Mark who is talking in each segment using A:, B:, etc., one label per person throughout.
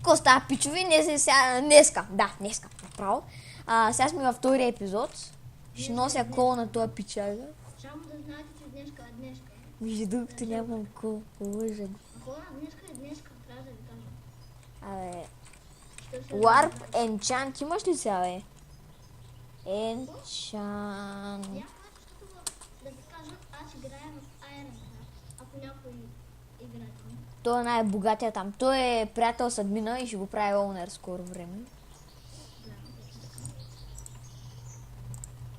A: Ко става, пичови? Днеска, направо. Сега сме във втория епизод. Ще нося кол на този пичага.
B: Само да знаете, че днеска е днеска.
A: Между другото нямам кол, лъжа го.
B: Хора, днеска е днеска, трябва да ви кажа.
A: Абе,
B: Ще се
A: Warp Enchant имаш ли сега, бе? Enchant...
B: Няма, защото да ви кажа, аз играя в Iron Craft, ако някой играе там.
A: Той е най-богатия там. Той е приятел с админа и ще го прави оунер скоро време.
B: Да, точно така.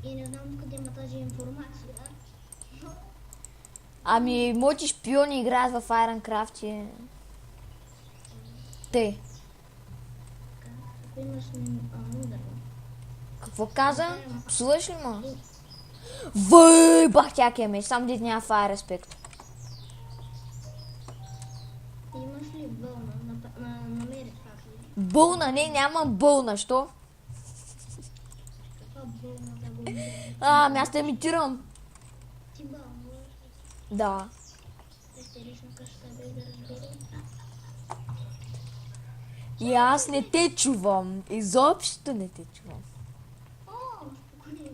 B: И не знам къде има тази информация.
A: Ами, моите шпиони играят в Ironcraft и... Те.
B: Ако имаш мудър.
A: Какво каза? Псуваш ли ма? Въй, бах тякия меч, сам дет няма фая респект.
B: Имаш ли бълна? Намери това ли?
A: Бълна, не, няма бълна, що?
B: Каква бълна да го видя?
A: Ами аз те имитирам.
B: Ти бълна.
A: Да.
B: Истерично къща без да разбери.
A: И аз не те чувам. Изобщо не те чувам.
B: О, спокойно.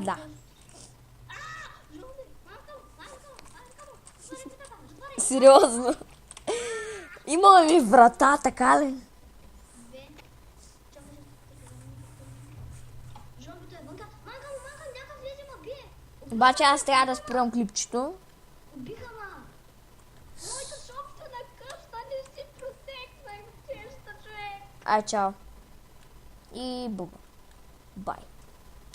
A: Да.
B: Жълди, манкам, затворите така, затворите.
A: Сериозно. Има ми врата, така ли?
B: Две. Чакай, жълдито е вънка. Манкам, някак влезе ма бие.
A: Обаче аз трябва да спрям клипчето.
B: Убиха ма. Моята собствена къща не си протекна и честа човек.
A: Чао. И буба. Бай.